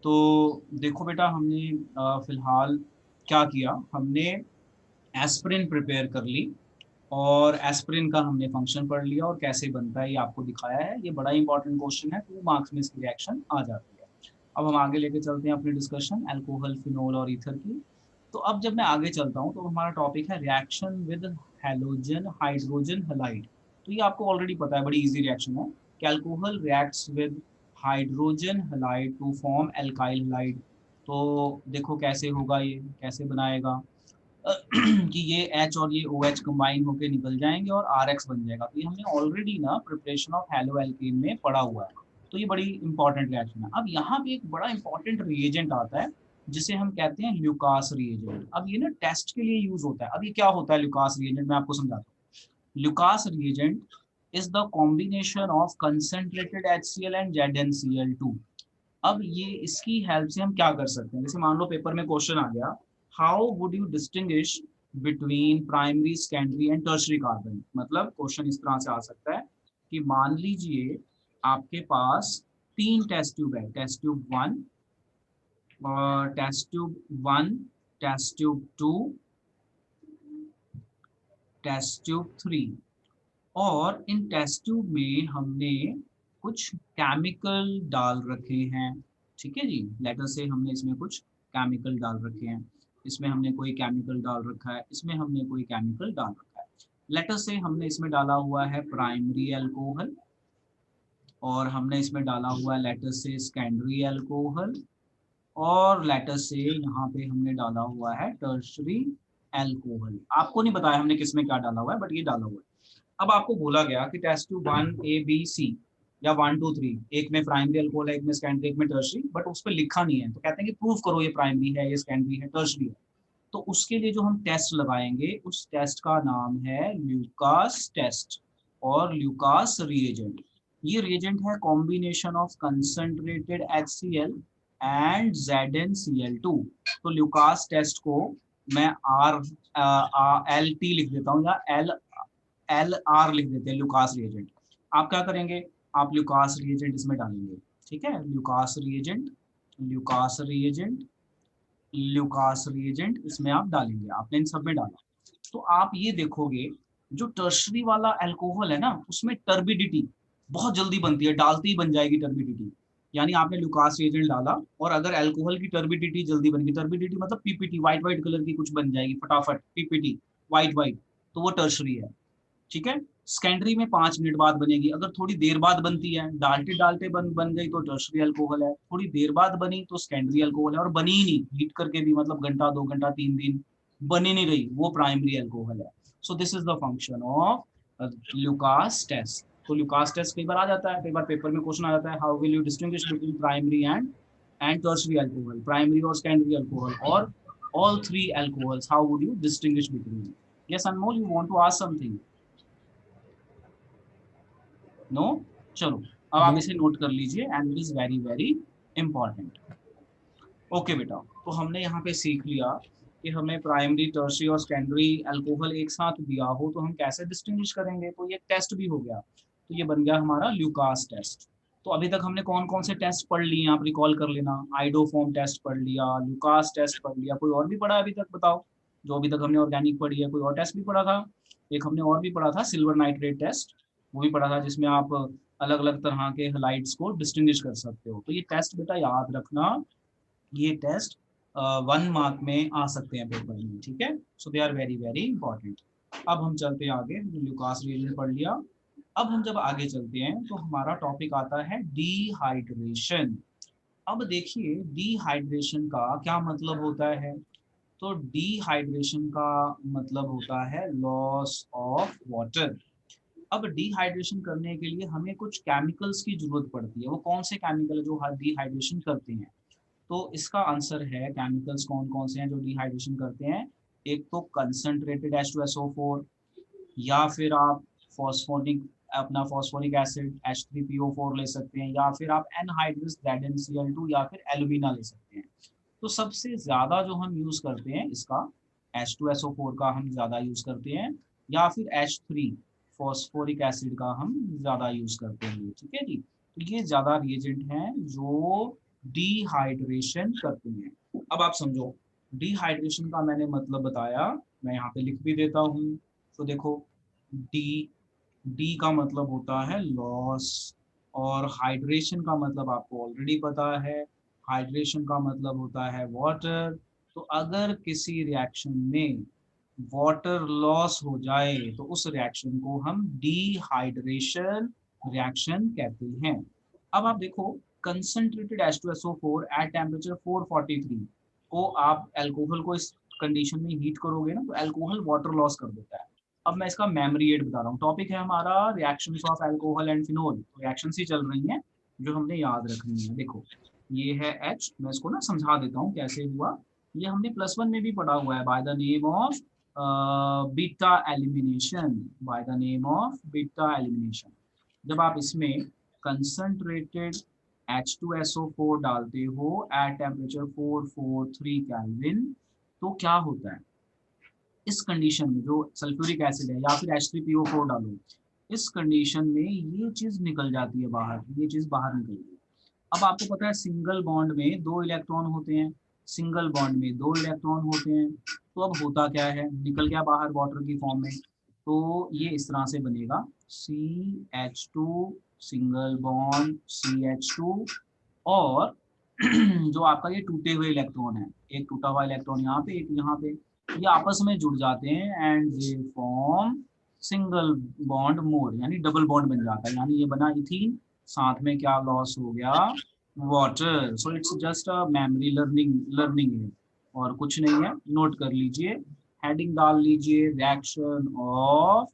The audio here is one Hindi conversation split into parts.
तो देखो बेटा, हमने फिलहाल क्या किया, हमने एस्पिरिन प्रिपेयर कर ली और एस्पिरिन का हमने फंक्शन पढ़ लिया और कैसे बनता है ये आपको दिखाया है। ये बड़ा इंपॉर्टेंट क्वेश्चन है, 2 मार्क्स में इसकी रिएक्शन आ जाती है। अब हम आगे लेके चलते हैं अपनी डिस्कशन अल्कोहल, फिनोल और ईथर की। तो अब जब मैं आगे चलता हूँ तो हमारा टॉपिक है reaction with halogen hydrogen halide. तो ये आपको ऑलरेडी पता है, बड़ी इजी रिएक्शन है कि alcohol reacts with hydrogen halide to form alkyl halide. तो देखो कैसे होगा, ये कैसे बनाएगा कि ये H और ये OH कंबाइन होके निकल जाएंगे और RX बन जाएगा। तो ये हमने ऑलरेडी ना प्रिपरेशन ऑफ हेलो एल्केन में पढ़ा हुआ है। तो ये बड़ी इंपॉर्टेंट रिएक्शन है। अब यहाँ पे एक बड़ा इंपॉर्टेंट रिएजेंट आता है जिसे हम कहते हैं ल्यूकास रिएजेंट। अब ये ना टेस्ट के लिए यूज होता है। अब ये क्या होता है ल्यूकास रिएजेंट, मैं आपको समझाता हूँ। Lucas reagent is the combination of concentrated HCl and ZnCl2। अब ये इसकी हेल्प से हम क्या कर सकते हैं, जैसे मान लो पेपर में क्वेश्चन आ गया, how would you distinguish between primary, secondary and tertiary carbon. मतलब क्वेश्चन इस तरह से आ सकता है कि मान लीजिए आपके पास 3 टेस्ट ट्यूब है, टेस्ट ट्यूब 1 और test tube 1, test tube 2, test tube 3। और इन टेस्ट ट्यूब में हमने कुछ केमिकल डाल रखे हैं। ठीक है जी, लेटर से हमने इसमें कुछ केमिकल डाल रखे हैं। इसमें हमने कोई केमिकल डाल रखा है, इसमें हमने कोई केमिकल डाल रखा है। लेटर से हमने इसमें डाला हुआ है प्राइमरी अल्कोहल और हमने इसमें डाला हुआ है लेटर से सेकेंडरी अल्कोहल और लेटर से यहाँ पे हमने डाला हुआ है टर्शरी अल्कोहल। आपको नहीं बताया हमने किसमें क्या डाला हुआ है, बट ये डाला हुआ है। अब आपको बोला गया कि test tube 1 A B C या 1 2 3, एक में प्राइमरी अल्कोहल है, एक में सेकेंडरी, एक में टर्शरी, बट उस पर लिखा नहीं है। तो कहते हैं कि प्रूफ करो ये प्राइमरी है, ये सेकेंडरी है, टर्शरी है। तो उसके लिए जो हम टेस्ट लगाएंगे उस टेस्ट का नाम है ल्यूकास टेस्ट और ल्यूकास रिएजेंट। ये रिएजेंट है combination of concentrated HCl and ZnCl2। तो ल्यूकास टेस्ट को मैं LT लिख देता हूँ या LR लिख देते हैं, ल्यूकास रिएजेंट। आप क्या करेंगे, आप ल्यूकास रिएजेंट इसमें डालेंगे। ठीक है, Lucas reagent, Lucas reagent, Lucas reagent इसमें आप डालेंगे। आपने इन सब में डाला तो आप ये देखोगे जो टर्शरी वाला अल्कोहल है ना, उसमें टर्बिडिटी बहुत जल्दी बनती है, डालते ही बन जाएगी टर्बिडिटी। यानी आपने लुकास रिएजेंट डाला और अगर अल्कोहल की टर्बिडिटी जल्दी बनेगी, टर्बिडिटी मतलब पीपीटी, व्हाइट व्हाइट कलर की कुछ बन जाएगी फटाफट, पीपीटी व्हाइट व्हाइट, तो वो टर्शरी है। ठीक है, सेकेंडरी में 5 मिनट बाद बनेगी। अगर थोड़ी देर बाद बनती है, डालते डालते बन गई, तो टर्शरी अल्कोहल है। थोड़ी देर बाद बनी तो सेकेंडरी अल्कोहल है, और बनी ही नहीं हीट करके भी, मतलब घंटा 2 घंटा 3 दिन बनी नहीं रही, वो प्राइमरी अल्कोहल है। So this is the function of Lucas test. तो ल्यूकास टेस्ट कई बार आ जाता है, कई बार पेपर में क्वेश्चन आ जाता है, how will you distinguish between primary and tertiary alcohol, primary और सेकेंडरी अल्कोहल, और all 3 alcohols, how would you distinguish between them? Yes, Anmol, you want to ask something? No, चलो अब आप नो। इसे नोट कर लीजिए and it is very very important. Okay बेटा, तो हमने यहाँ पे सीख लिया कि हमें प्राइमरी, टर्शरी और सेकेंडरी अल्कोहल एक साथ दिया हो तो हम कैसे डिस्टिंग्विश करेंगे। तो ये टेस्ट भी हो गया, तो ये बन गया हमारा ल्यूकास टेस्ट। तो अभी तक हमने कौन कौन से टेस्ट पढ़ लिए आप रिकॉल कर लेना। आइडोफॉर्म टेस्ट पढ़ लिया, ल्यूकास टेस्ट पढ़ लिया, कोई और भी पढ़ा अभी तक बताओ। जो अभी तक हमने ऑर्गेनिक पढ़ी है, कोई और टेस्ट भी पढ़ा था। एक हमने और भी पढ़ा था सिल्वर नाइट्रेट टेस्ट, वो भी पढ़ा था, जिसमें आप अलग अलग तरह के हलाइड्स को डिस्टिंग्विश कर सकते हो। तो ये टेस्ट बेटा याद रखना, ये टेस्ट 1 मार्क में आ सकते हैं पेपर में। ठीक है, so they are very very important. अब हम चलते हैं आगे, हमने ल्यूकास रिएजेंट पढ़ लिया। अब हम जब आगे चलते हैं तो हमारा टॉपिक आता है डिहाइड्रेशन। अब देखिए डिहाइड्रेशन का क्या मतलब होता है। तो डिहाइड्रेशन का मतलब होता है लॉस ऑफ वाटर। अब डिहाइड्रेशन करने के लिए हमें कुछ केमिकल्स की जरूरत पड़ती है। वो कौन से केमिकल है जो डिहाइड्रेशन करते हैं। तो इसका आंसर है, केमिकल्स कौन कौन से हैं जो डिहाइड्रेशन करते हैं। एक तो कंसंट्रेटेड H2SO4, या फिर आप फॉस्फोनिक, अपना फॉस्फोनिक एसिड H3PO4 ले सकते हैं, या फिर आप एनहाइड्रस ZnCl2 या फिर एल्यूमिना ले सकते हैं। तो सबसे ज्यादा जो हम यूज करते हैं इसका H2SO4 का हम ज्यादा यूज करते हैं, या फिर H3 फॉस्फोरिक एसिड का हम ज्यादा यूज करते हैं। ठीक है जी, तो ये ज्यादा रिएजेंट हैं जो डिहाइड्रेशन करते हैं। अब आप समझो, डिहाइड्रेशन का मैंने मतलब बताया, मैं यहाँ पे लिख भी देता हूँ। तो देखो, डी डी का मतलब होता है लॉस, और हाइड्रेशन का मतलब आपको ऑलरेडी पता है, हाइड्रेशन का मतलब होता है वाटर। तो अगर किसी रिएक्शन में वाटर लॉस हो जाए तो उस रिएक्शन को हम डिहाइड्रेशन रिएक्शन कहते हैं। अब आप देखो, कंसंट्रेटेड H2SO4 एट टेम्परेचर 443 को आप अल्कोहल को इस कंडीशन में हीट करोगे ना, तो अल्कोहल वाटर लॉस कर देता है। अब मैं इसका मेमोरी एड बता रहा हूँ। टॉपिक है हमारा reactions of alcohol and phenol. तो रिएक्शंस ही चल रही हैं जो हमने याद रखनी है। देखो, ये है H, मैं इसको ना समझा देता हूँ कैसे हुआ। ये हमने +1 में भी पढ़ा हुआ है, by the name of beta elimination, by the name of beta elimination. जब आप इसमें कंसंट्रेटेड H2SO4 डालते हो एट टेम्परेचर 443 केल्विन, तो क्या होता है इस कंडीशन में, जो सल्फ्यूरिक एसिड है या फिर H3PO4 डालो, इस कंडीशन में ये चीज निकल जाती है बाहर, ये चीज बाहर निकल गई। अब आपको पता है सिंगल बॉन्ड में 2 इलेक्ट्रॉन होते हैं, सिंगल बॉन्ड में 2 इलेक्ट्रॉन होते हैं। तो अब होता क्या है, निकल गया बाहर वाटर की फॉर्म में। तो ये इस तरह से बनेगा CH2 सिंगल बॉन्ड CH2, और जो आपका ये टूटे हुए इलेक्ट्रॉन है, एक टूटा हुआ इलेक्ट्रॉन यहाँ पे, एक यहाँ पे, ये आपस में जुड़ जाते हैं and they form single bond more, यानी डबल बॉन्ड बन जाता है। यानी ये बना इथीन, साथ में क्या लॉस हो गया, water. So it's just a memory learning है, और कुछ नहीं है। नोट कर लीजिए, हेडिंग डाल लीजिए, reaction of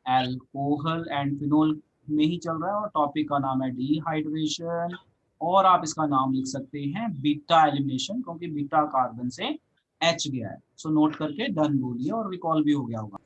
alcohol and phenol में ही चल रहा है, और टॉपिक का नाम है डिहाइड्रेशन, और आप इसका नाम लिख सकते हैं बीटा एलिमिनेशन, क्योंकि बीटा कार्बन से H गया है। सो नोट करके डन बोलिए, और रिकॉल भी हो गया होगा।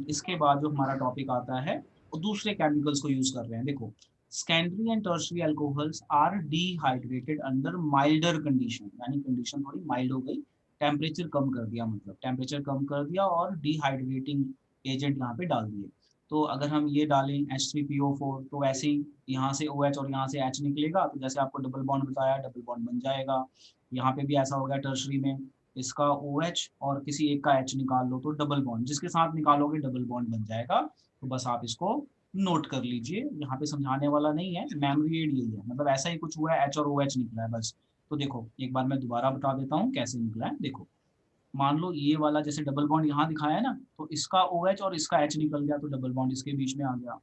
इसके बाद जो हमारा टॉपिक आता है, वो दूसरे केमिकल्स को यूज कर रहे हैं। देखो, secondary and tertiary alcohols are dehydrated under milder condition, यानी कंडीशन थोड़ी माइल्ड हो गई, टेम्परेचर कम कर दिया, मतलब टेम्परेचर कम कर दिया और डिहाइड्रेटिंग एजेंट यहाँ पे डाल दिए। तो अगर हम ये डालें H3PO4, तो वैसे ही यहाँ से OH और यहाँ से H निकलेगा, तो जैसे आपको डबल बॉन्ड बताया, डबल बॉन्ड बन जाएगा। यहाँ पे भी ऐसा हो गया टर्शरी में, इसका OH और किसी एक का H निकाल लो तो डबल बॉन्ड, जिसके साथ निकालोगे डबल बॉन्ड बन जाएगा। तो बस आप इसको नोट कर लीजिए, यहाँ पे समझाने वाला नहीं है, मेमोरी एड यही है, मतलब ऐसा ही कुछ हुआ है, H और OH निकला है बस। तो देखो, एक बार मैं दोबारा बता देता हूँ कैसे निकला है। देखो, मान लो ये वाला जैसे डबल बॉन्ड यहाँ दिखाया है ना, तो इसका OH और इसका H निकल गया, तो डबल बॉन्ड इसके बीच में आ गया।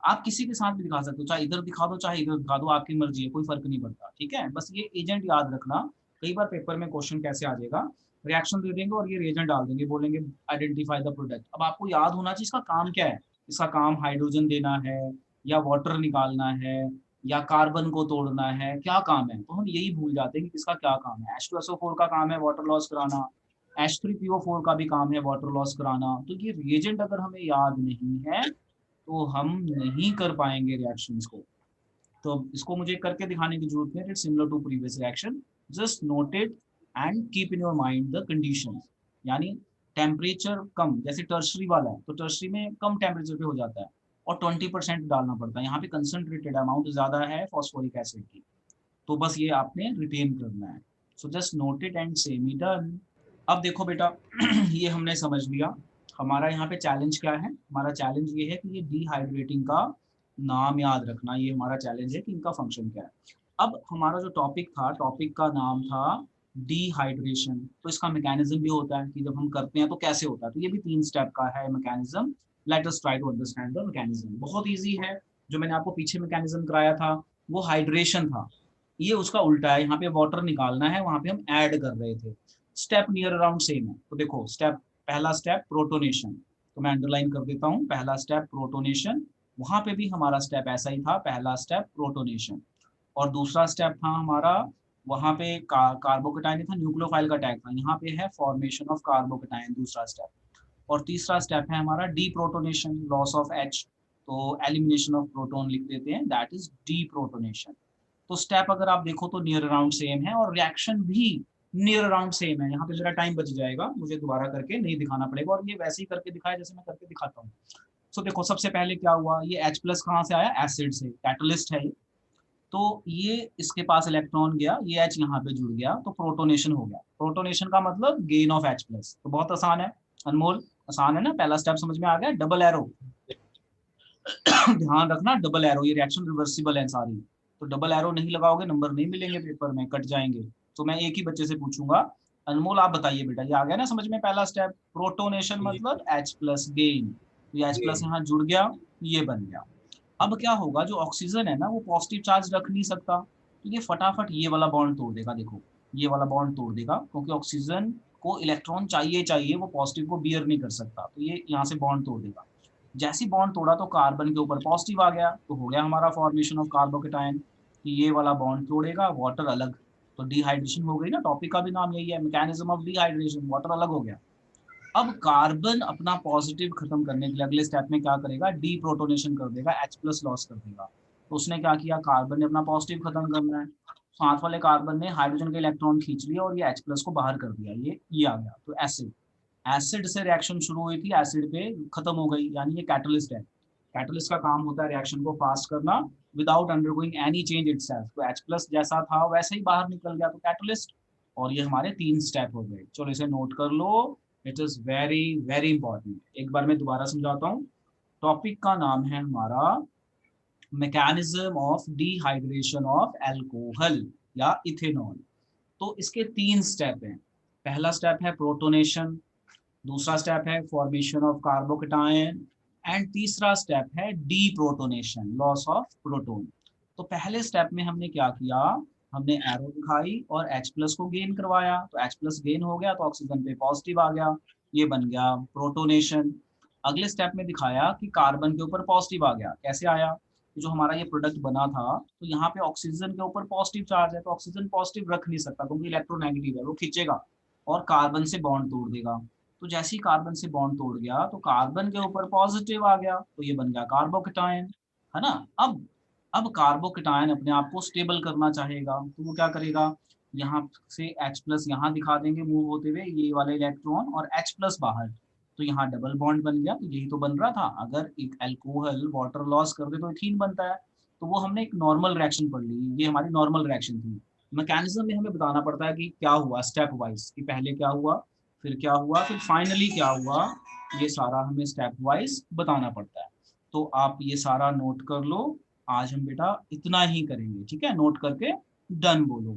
आप किसी के साथ भी दिखा सकते हो, चाहे इधर दिखा दो चाहे इधर दिखा दो, आपकी मर्जी है, कोई फर्क नहीं पड़ता, ठीक है। बस ये एजेंट याद रखना, कई बार पेपर में क्वेश्चन कैसे आ जाएगा, रिएक्शन दे देंगे और ये रिएजेंट डाल देंगे, बोलेंगे आइडेंटिफाई द प्रोडक्ट। अब आपको याद होना चाहिए इसका काम क्या है। इसका काम हाइड्रोजन देना है, या वाटर निकालना है, या कार्बन को तोड़ना है, क्या काम है। तो हम यही भूल जाते हैं कि इसका क्या काम है। H2SO4 का काम है वाटर लॉस कराना, H3PO4 का भी काम है वाटर लॉस कराना। तो ये रिएजेंट अगर हमें याद नहीं है तो हम नहीं कर पाएंगे रिएक्शंस को। तो इसको मुझे करके दिखाने की जरूरत है, it's similar to previous reaction, just note it and keep in your mind the conditions. यानी टेम्परेचर कम, जैसे टर्शरी वाला है, तो टर्शरी में कम टेम्परेचर पे हो जाता है और 20% डालना पड़ता है। यहाँ पे कंसंट्रेटेड अमाउंट ज्यादा है फॉस्फोरिक एसिड की, तो बस ये आपने रिटेन करना है। So just note it and से मी डन। अब देखो बेटा, ये हमने समझ लिया। हमारा यहाँ पे चैलेंज क्या है, हमारा चैलेंज ये है कि ये डिहाइड्रेटिंग का नाम याद रखना, ये हमारा चैलेंज है कि इनका फंक्शन क्या है। अब हमारा जो टॉपिक था, टॉपिक का नाम था डिहाइड्रेशन। तो इसका मैकेनिज्म भी होता है कि जब हम करते हैं तो कैसे होता है, तो ये भी 3 स्टेप का है mechanism. Let us try to understand the mechanism. बहुत ईजी है, जो मैंने आपको पीछे मैकेनिज्म कराया था वो हाइड्रेशन था, ये उसका उल्टा है। यहाँ पे वाटर निकालना है, वहां पे हम ऐड कर रहे थे। स्टेप नियर अराउंड सेम है। तो देखो, स्टेप, पहला स्टेप प्रोटोनेशन, तो मैं अंडरलाइन कर देता हूँ, पहला स्टेप प्रोटोनेशन। वहां पे भी हमारा स्टेप ऐसा ही था, पहला स्टेप प्रोटोनेशन। और दूसरा स्टेप था हमारा, वहां पे कार्बोकेटाइन था, न्यूक्लियोफाइल का टैग था, यहाँ पे है फॉर्मेशन ऑफ कार्बोकेटाइन, दूसरा स्टेप। और तीसरा स्टेप है हमारा डीप्रोटोनेशन, लॉस ऑफ H, तो एलिमिनेशन ऑफ प्रोटोन लिख देते हैं, दैट इज डीप्रोटोनेशन। तो स्टेप अगर आप देखो तो नियर अराउंड सेम है, और रिएक्शन भी नियर अराउंड सेम है। यहाँ पे मेरा टाइम बच जाएगा, मुझे दोबारा करके नहीं दिखाना पड़ेगा, और ये वैसे ही करके दिखाया जैसे मैं करके दिखाता हूँ। सो देखो, सबसे पहले क्या हुआ, ये H+ कहाँ से आया, एसिड से, कैटलिस्ट है ये। तो ये इसके पास इलेक्ट्रॉन गया, ये H यहाँ पे जुड़ गया, तो प्रोटोनेशन हो गया। प्रोटोनेशन का मतलब गेन ऑफ H प्लस। तो बहुत आसान है अनमोल, आसान है ना, पहला स्टेप समझ में आ गया। डबल एरो ध्यान रखना, डबल एरो, ये रिएक्शन रिवर्सिबल है सारी, तो डबल एरो नहीं लगाओगे नंबर नहीं मिलेंगे पेपर में, कट जाएंगे। तो मैं एक ही बच्चे से पूछूंगा, अनमोल आप बताइए बेटा, ये आ गया ना समझ में पहला स्टेप, प्रोटोनेशन मतलब H प्लस गेन, तो ये H प्लस यहाँ जुड़ गया, ये बन गया। अब क्या होगा, जो ऑक्सीजन है ना वो पॉजिटिव चार्ज रख नहीं सकता, तो ये फटाफट ये वाला बॉन्ड तोड़ देगा, देखो ये वाला बॉन्ड तोड़ देगा, क्योंकि ऑक्सीजन को इलेक्ट्रॉन चाहिए चाहिए, वो पॉजिटिव को बियर नहीं कर सकता, तो ये यहाँ से बॉन्ड तोड़ देगा। जैसे ही बॉन्ड तोड़ा तो कार्बन के ऊपर पॉजिटिव आ गया, तो हो गया हमारा फॉर्मेशन ऑफ कार्बोकेटायन। तो ये वाला बॉन्ड तोड़ेगा, वाटर अलग, तो डिहाइड्रेशन हो गई ना, टॉपिक का भी नाम यही है, मैकेनिज्म ऑफ डिहाइड्रेशन, वाटर अलग हो गया। अब कार्बन अपना पॉजिटिव खत्म करने के लिए अगले स्टेप में क्या करेगा, डी प्रोटोनेशन कर देगा, H प्लस लॉस कर देगा। तो उसने क्या किया, कार्बन ने अपना पॉजिटिव खत्म करना है, साथ वाले कार्बन ने हाइड्रोजन के इलेक्ट्रॉन खींच लिया और ये H प्लस को बाहर कर दिया, ये आ गया। तो एसिड, एसिड से रिएक्शन शुरू हुई थी, एसिड पे खत्म हो गई, यानी ये कैटलिस्ट है। कैटलिस्ट का काम होता है रिएक्शन को फास्ट करना without undergoing any change itself. तो H प्लस जैसा था वैसे ही बाहर निकल गया, तो कैटलिस्ट। और ये हमारे 3 स्टेप हो गए, चलो इसे नोट कर लो, it is very very important. एक बार मैं दोबारा समझाता हूँ, टॉपिक का नाम है हमारा mechanism of dehydration of alcohol या इथेनॉल। तो इसके 3 स्टेप हैं। पहला स्टेप है प्रोटोनेशन, दूसरा स्टेप है फॉर्मेशन ऑफ कार्बोकेटायन, एंड तीसरा स्टेप है डीप्रोटोनेशन, लॉस ऑफ प्रोटोन। तो पहले स्टेप में हमने क्या किया, हमने एरो दिखाई और H प्लस को गेन करवाया, तो H प्लस गेन हो गया तो ऑक्सीजन पे पॉजिटिव आ गया, ये बन गया प्रोटोनेशन। अगले स्टेप में दिखाया कि कार्बन के ऊपर पॉजिटिव आ गया, कैसे आया, तो जो हमारा ये प्रोडक्ट बना था, तो यहाँ पे ऑक्सीजन के ऊपर पॉजिटिव चार्ज है, तो ऑक्सीजन पॉजिटिव रख नहीं सकता क्योंकि इलेक्ट्रोनेगेटिव है, वो खींचेगा और कार्बन से बॉन्ड तोड़ देगा। तो जैसे ही कार्बन से बॉन्ड तोड़ गया तो कार्बन के ऊपर पॉजिटिव आ गया, तो ये बन गया कार्बोकेटायन, है ना। अब कार्बोकेटायन अपने आप को स्टेबल करना चाहेगा, तो वो क्या करेगा, यहाँ से H प्लस यहाँ दिखा देंगे मूव होते हुए, ये वाले इलेक्ट्रॉन और H प्लस बाहर, तो यहाँ डबल बॉन्ड बन गया। तो यही तो बन रहा था, अगर एक अल्कोहल वाटर लॉस कर दे तो इथीन बनता है। तो वो हमने एक नॉर्मल रिएक्शन पढ़ ली, ये हमारी नॉर्मल रिएक्शन थी। मैकेनिज्म में हमें बताना पड़ता है कि क्या हुआ स्टेप वाइज, कि पहले क्या हुआ, फिर क्या हुआ, फिर फाइनली क्या हुआ, ये सारा हमें स्टेप वाइज बताना पड़ता है। तो आप ये सारा नोट कर लो, आज हम बेटा इतना ही करेंगे, ठीक है, नोट करके डन बोलो।